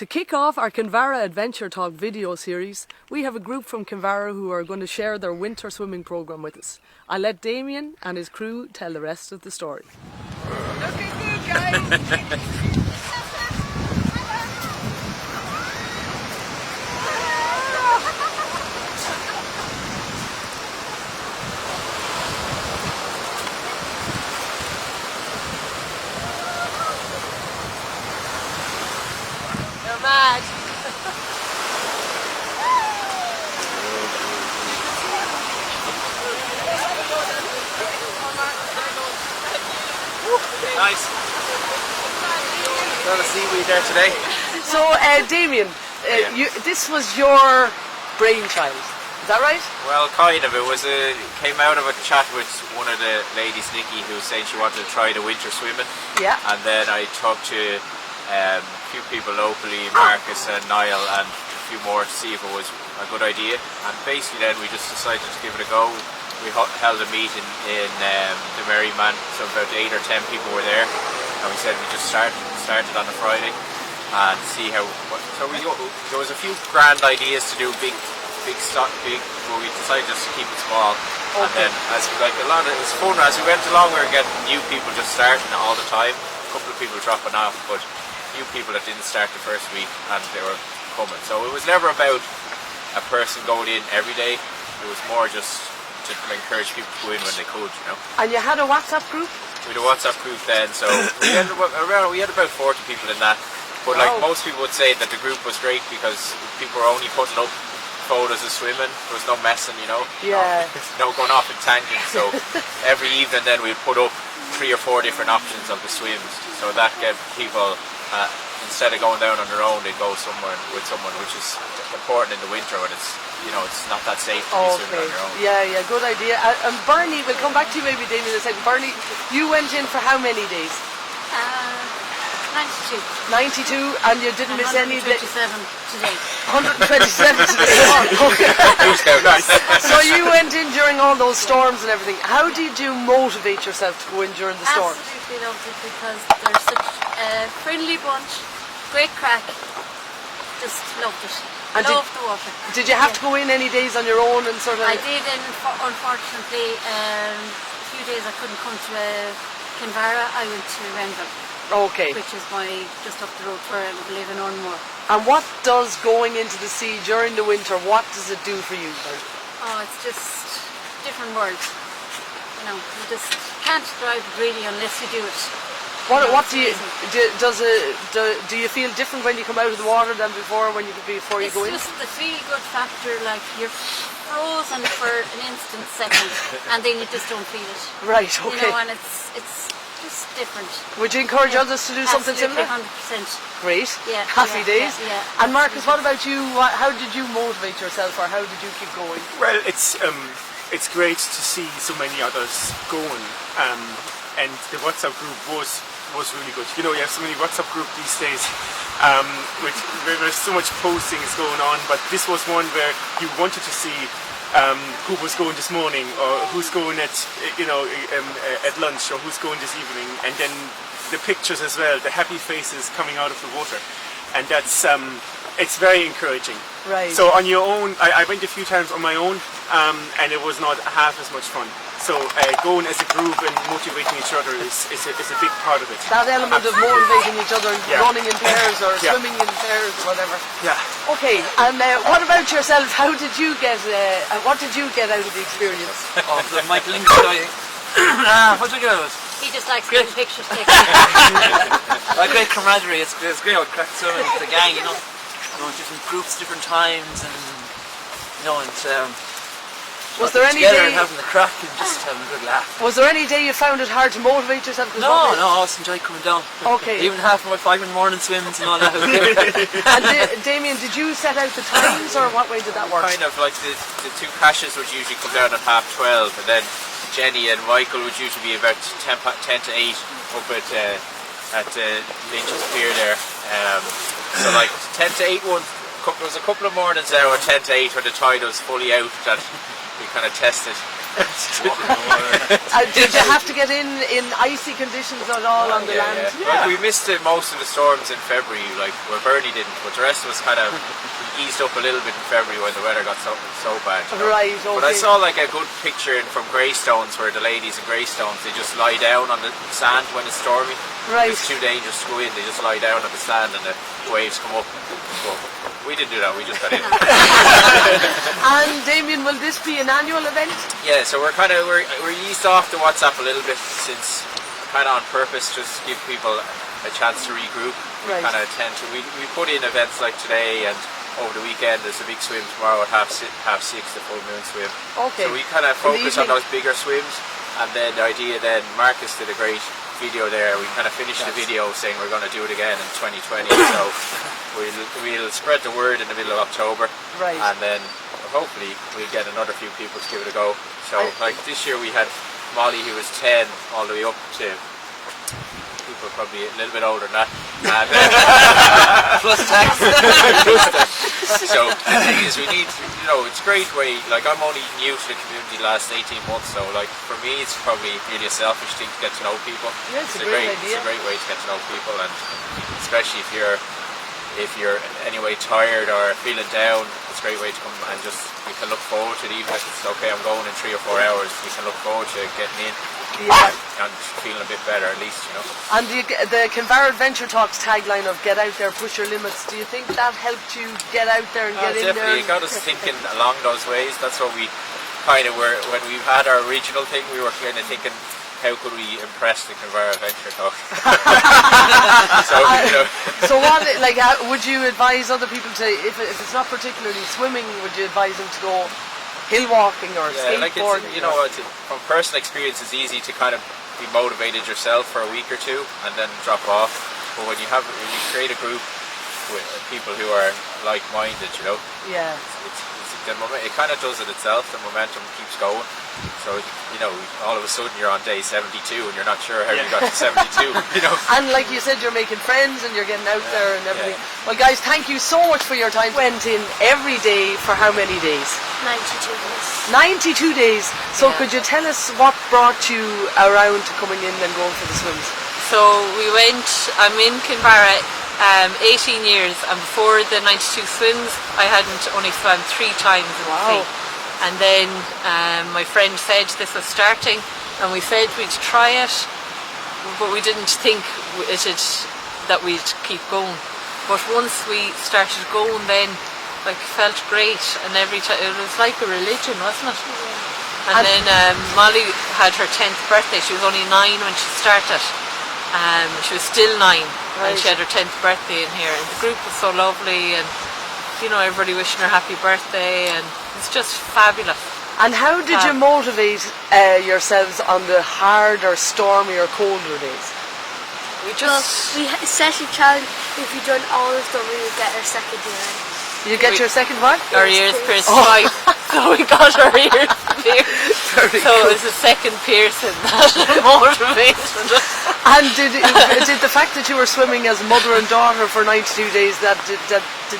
To kick off our Kinvara Adventure Talk video series, we have a group from Kinvara who are going to share their winter swimming programme with us. I'll let Damien and his crew tell the rest of the story. Looking good, guys! Mad. Nice. A lot of seaweed there today. So, Damien, this was your brainchild, is that right? Well, kind of. It came out of a chat with one of the ladies, Nikki, who was saying she wanted to try the winter swimming. Yeah. And then I talked to a few people locally, Marcus and Niall, and a few more to see if it was a good idea. And basically then we just decided to give it a go. We held a meeting in the Merryman, so about 8 or 10 people were there, and we said we just started on a Friday and see how. So there was a few grand ideas to do big, but we decided just to keep it small. Okay. And then as it was fun as we went along. We were getting new people just starting all the time. A couple of people dropping off, but few people that didn't start the first week and they were coming. So it was never about a person going in every day. It was more just to encourage people to go in when they could, you know. And you had a WhatsApp group? We had a WhatsApp group then, so we had about 40 people in that. But like most people would say that the group was great because people were only putting up photos of swimming. There was no messing, you know. Yeah. No going off in tangents. So every evening then we'd put up 3 or 4 different options of the swims. So that gave people instead of going down on their own, they go somewhere with someone, which is important in the winter when it's not that safe to be swimming on your own. Yeah, good idea. And Bernie, we'll come back to you maybe, Damien, in a second. Bernie, you went in for how many days? 92. 92, and you didn't miss any days? 127 today. 127 today. Nice. So you went in during all those storms and everything. How did you motivate yourself to go in during the storm? Absolutely loved it because they're such a friendly bunch, great crack. Just loved it. And loved the water. Did you have to go in any days on your own and sort of? I did, and unfortunately, a few days I couldn't come to Kinvara. I went to Renville. Okay. Which is just up the road where I live in Ormore. And what does going into the sea during the winter, what does it do for you? Oh, it's just different world. You know, you just can't drive it really unless you do it. What do you do you feel different when you come out of the water than before you go in? It's just the feel good factor, like you're frozen for an instant second and then you just don't feel it. Right, okay. You know, and it's just different. Would you encourage others to do something similar? 100%. Great. Yeah. Happy days. Yeah. And Marcus, what about you? How did you motivate yourself, or how did you keep going? Well, it's great to see so many others going, and the WhatsApp group was really good. You know, you have so many WhatsApp group these days, with there's so much postings going on, but this was one where you wanted to see who was going this morning, or who's going at lunch, or who's going this evening, and then the pictures as well, the happy faces coming out of the water, and that's it's very encouraging. Right. So on your own, I went a few times on my own, and it was not half as much fun. So going as a group and motivating each other is a big part of it. That element of motivating each other, running in pairs or swimming in pairs or whatever. Yeah. Okay, and what about yourself? How did you get? What did you get out of the experience? Oh, the Michael English guy. What did I get out of it? He just likes getting pictures taken. Great camaraderie. It's great. I cracked swimming with the gang. You know, different groups, different times, and was there any together day and having the crack and just having a good laugh? Was there any day you found it hard to motivate yourself? No, I just enjoyed coming down. Okay. Even half of my 5 in the morning swims and all that. And Damien, did you set out the times, or what way did that work? Kind of like the 2 crashes would usually come down at 12:30, and then Jenny and Michael would usually be about 10 to 8 up at Lynch's Pier there. So like 10 to 8 there was a couple of mornings there at 10 to 8 where the tide was fully out that we kind of tested. Did you have to get in icy conditions at all on the land? Like, we missed most of the storms in February, like, well, Bernie didn't, but the rest of us kind of eased up a little bit in February when the weather got so bad. You know? Right, okay. But I saw like a good picture from Greystones where the ladies in Greystones, they just lie down on the sand when it's stormy. Right. It's too dangerous to go in, they just lie down on the sand and the waves come up. But we didn't do that, we just got in. And Damien, will this be an annual event? Yeah, so we're eased off the WhatsApp a little bit since, kind of on purpose, just to give people a chance to regroup. We Right. kind of tend to, we put in events like today, and over the weekend there's a big swim tomorrow at half six, the full moon swim. Okay. So we kind of In the focus on evening? those bigger swims, and then the idea then, Marcus did a great video there, we kind of finished the video saying we're going to do it again in 2020, so we'll spread the word in the middle of October, Right. and then hopefully we'll get another few people to give it a go. So like this year we had Molly, who was 10, all the way up to people probably a little bit older than that, and Plus tax. so the thing is, we need, you know, it's a great way, like I'm only new to the community the last 18 months, so like for me it's probably really a selfish thing to get to know people. Yeah, it's a great idea. It's a great way to get to know people, and especially if you're anyway tired or feeling down, it's a great way to come and just, you can look forward to it, even if it's okay, I'm going in 3 or 4 hours, you can look forward to getting in. Yeah. And feeling a bit better at least, you know. And the Kinvara Adventure Talks tagline of "Get out there, push your limits." Do you think that helped you get out there and get in there? Definitely, it got us thinking along those ways. That's what we kind of were when we had our original thing. We were kind of thinking, how could we impress the Kinvara Adventure Talks? So you know. So what, like, would you advise other people to, if it's not particularly swimming, would you advise them to go hill walking or like skateboarding? it's, you know, from personal experience, it's easy to kind of be motivated yourself for a week or two and then drop off. But when you create a group with people who are like-minded, you know, Yeah. it kind of does it itself. The momentum keeps going. So you know, all of a sudden you're on day 72 and you're not sure how you got to 72. You know. And like you said, you're making friends and you're getting out there and everything. Well, guys, thank you so much for your time. Went in every day for how many days? 92 days. 92 days. So could you tell us what brought you around to coming in and going for the swims? So I'm in Kinvara 18 years, and before the 92 swims I hadn't only swam 3 times in the sea. And then my friend said this was starting, and we said we'd try it, but we didn't think that we'd keep going. But once we started going, then like felt great, and every time it was like a religion, wasn't it? And then Molly had her 10th birthday. She was only 9 when she started. She was still 9, and she had her 10th birthday in here, and the group was so lovely, and you know, everybody wishing her happy birthday, and it's just fabulous. And how did you motivate yourselves on the hard or stormy or colder days? We Well, just we set a challenge. If we done all of them, we would get our second year. You get your second what? our ears pierced twice, so we got our ears pierced. So it was a second piercing that motivated us. And did the fact that you were swimming as mother and daughter for 92 days, did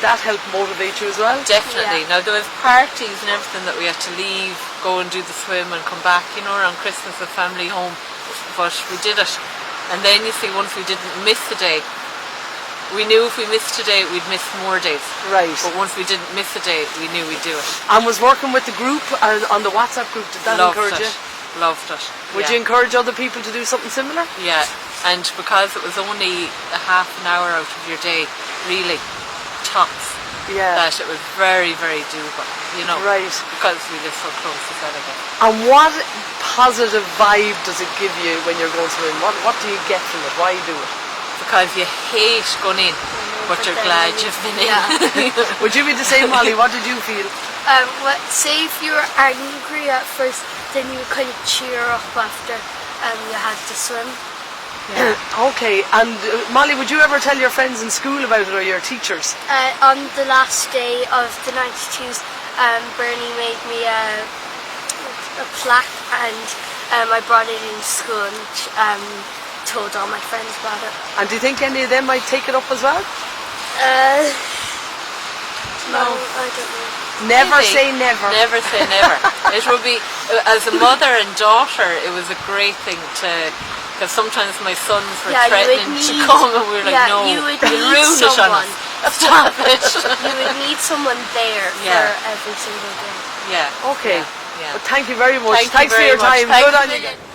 that help motivate you as well? Definitely. Now there was parties and everything that we had to leave, go and do the swim and come back, you know, around Christmas with family home. But we did it. And then you see, once we didn't miss a day, we knew if we missed a day, we'd miss more days. Right. But once we didn't miss a day, we knew we'd do it. And was working with the group on the WhatsApp group, did that encourage you? Loved it. Would you encourage other people to do something similar? Yeah, and because it was only a half an hour out of your day, really, tops, Yeah. that it was very, very doable, you know. Right. Because we live so close to Senegal. And what positive vibe does it give you when you're going swimming? What do you get from it? Why do it? Because you hate going in, but you're glad you've been in. Would you be the same, Molly? What did you feel? Say if you were angry at first, then you would kind of cheer up after you had to swim. Okay, and Molly, would you ever tell your friends in school about it or your teachers? On the last day of the 92s, Bernie made me a plaque, and I brought it into school and told all my friends about it. And do you think any of them might take it up as well? No, I don't know. Never Maybe. say never. Never say never. It would be, as a mother and daughter, it was a great thing to, because sometimes my sons were Yeah, you would threatening to need- come and we were like, yeah, no, you would you'll need ruin it on someone. us. Stop it. You would need someone there Yeah. for every single day. Yeah. Okay. Yeah. Well, thank you very much. Thank you Thanks for very your much. time. Thanks Good a on you. million.